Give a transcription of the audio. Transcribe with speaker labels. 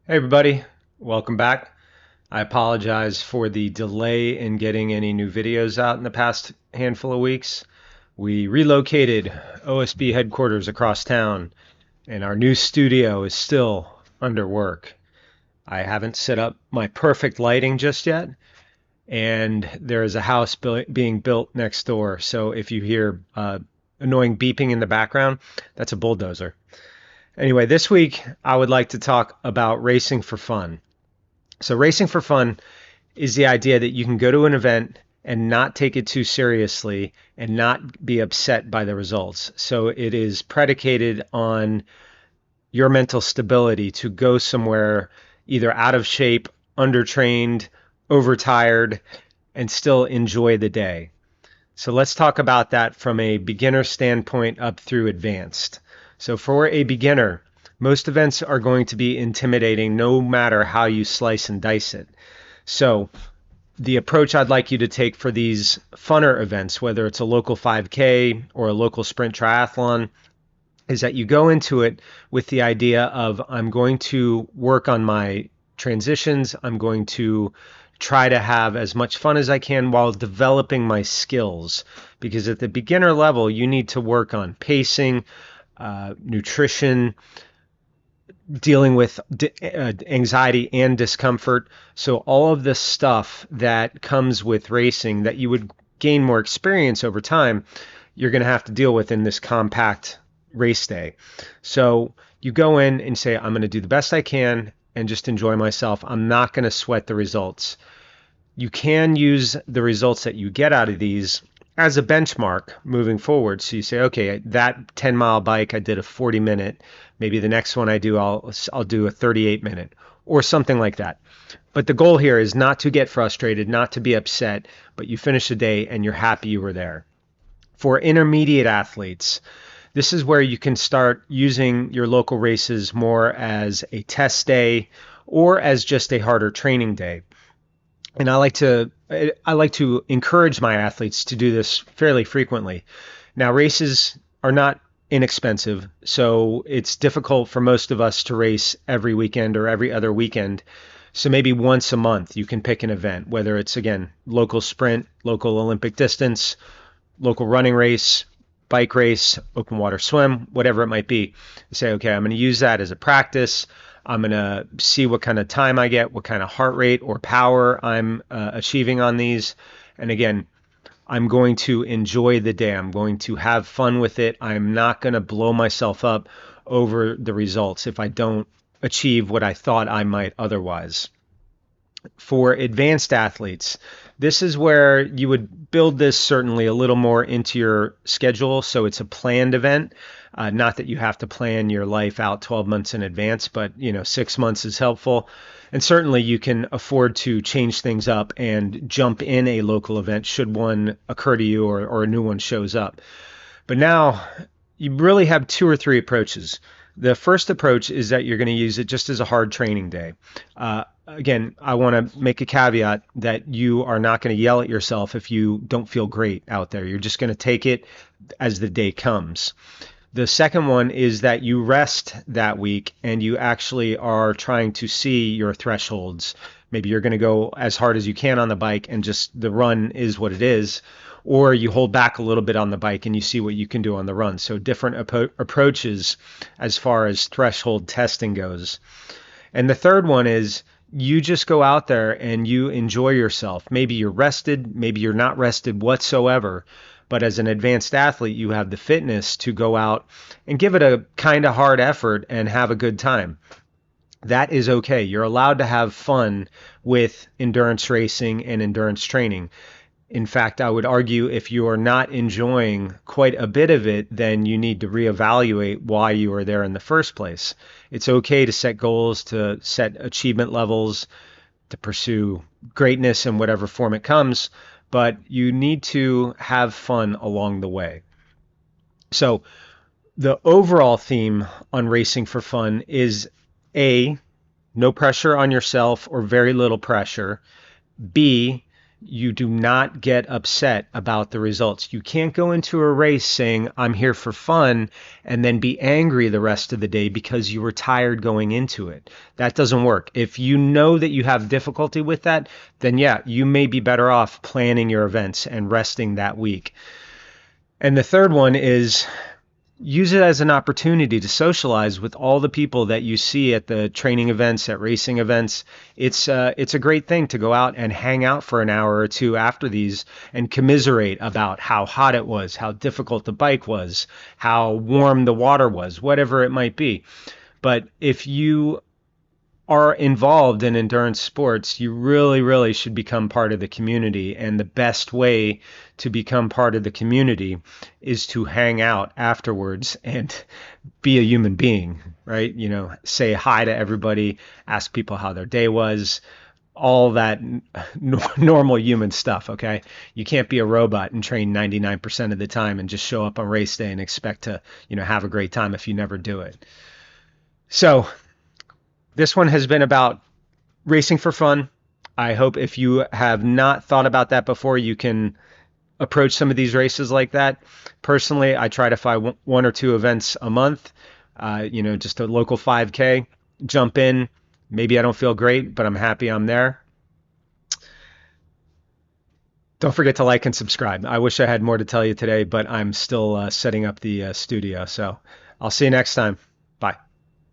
Speaker 1: Hey everybody, welcome back. I apologize for the delay in getting any new videos out in the past handful of weeks. We relocated OSB headquarters across town, and our new studio is still under work. I haven't set up my perfect lighting just yet, and there is a house being built next door. So if you hear annoying beeping in the background, that's a bulldozer. Anyway, this week I would like to talk about racing for fun. So, racing for fun is the idea that you can go to an event and not take it too seriously and not be upset by the results. So, it is predicated on your mental stability to go somewhere either out of shape, undertrained, overtired, and still enjoy the day. So, let's talk about that from a beginner standpoint up through advanced. So, for a beginner, most events are going to be intimidating no matter how you slice and dice it. So, the approach I'd like you to take for these funner events, whether it's a local 5K or a local sprint triathlon, is that you go into it with the idea of I'm going to work on my transitions, I'm going to try to have as much fun as I can while developing my skills. Because at the beginner level, you need to work on pacing, nutrition, dealing with anxiety and discomfort. So all of the stuff that comes with racing that you would gain more experience over time, you're going to have to deal with in this compact race day. So you go in and say, I'm going to do the best I can and just enjoy myself. I'm not going to sweat the results. You can use the results that you get out of these as a benchmark moving forward. So you say, okay, that 10-mile bike, I did a 40-minute. Maybe the next one I do, I'll do a 38-minute or something like that. But the goal here is not to get frustrated, not to be upset, but you finish the day and you're happy you were there. For intermediate athletes, this is where you can start using your local races more as a test day or as just a harder training day. And I like to encourage my athletes to do this fairly frequently. Now, races are not inexpensive, so it's difficult for most of us to race every weekend or every other weekend. So maybe once a month you can pick an event, whether it's, again, local sprint, local Olympic distance, local running race, bike race, open water swim, whatever it might be. You say, okay, I'm going to use that as a practice. I'm going to see what kind of time I get, what kind of heart rate or power I'm achieving on these. And again, I'm going to enjoy the day. I'm going to have fun with it. I'm not going to blow myself up over the results if I don't achieve what I thought I might otherwise. For advanced athletes, this is where you would build this certainly a little more into your schedule. So it's a planned event. Not that you have to plan your life out 12 months in advance, but 6 months is helpful. And certainly you can afford to change things up and jump in a local event should one occur to you or a new one shows up. But now you really have two or three approaches. The first approach is that you're going to use it just as a hard training day. Again, I want to make a caveat that you are not going to yell at yourself if you don't feel great out there. You're just going to take it as the day comes. The second one is that you rest that week and you actually are trying to see your thresholds. Maybe you're going to go as hard as you can on the bike and just the run is what it is, or you hold back a little bit on the bike and you see what you can do on the run. So different approaches as far as threshold testing goes. And the third one is you just go out there and you enjoy yourself. Maybe you're rested, maybe you're not rested whatsoever. But as an advanced athlete, you have the fitness to go out and give it a kind of hard effort and have a good time. That is okay. You're allowed to have fun with endurance racing and endurance training. In fact, I would argue if you are not enjoying quite a bit of it, then you need to reevaluate why you are there in the first place. It's okay to set goals, to set achievement levels, to pursue greatness in whatever form it comes, but you need to have fun along the way. So the overall theme on racing for fun is A, no pressure on yourself or very little pressure. B, You do not get upset about the results. You can't go into a race saying, I'm here for fun, and then be angry the rest of the day because you were tired going into it. That doesn't work. If you know that you have difficulty with that, then yeah, you may be better off planning your events and resting that week. And the third one is use it as an opportunity to socialize with all the people that you see at the training events, at racing events. It's a great thing to go out and hang out for an hour or two after these and commiserate about how hot it was, how difficult the bike was, how warm the water was, whatever it might be. But if you are involved in endurance sports, you really, really should become part of the community. And the best way to become part of the community is to hang out afterwards and be a human being, right? You know, say hi to everybody, ask people how their day was, all that normal human stuff, okay? You can't be a robot and train 99% of the time and just show up on race day and expect to, have a great time if you never do it. So, this one has been about racing for fun. I hope if you have not thought about that before, you can approach some of these races like that. Personally, I try to find one or two events a month, just a local 5K, jump in. Maybe I don't feel great, but I'm happy I'm there. Don't forget to like and subscribe. I wish I had more to tell you today, but I'm still setting up the studio. So I'll see you next time. Bye.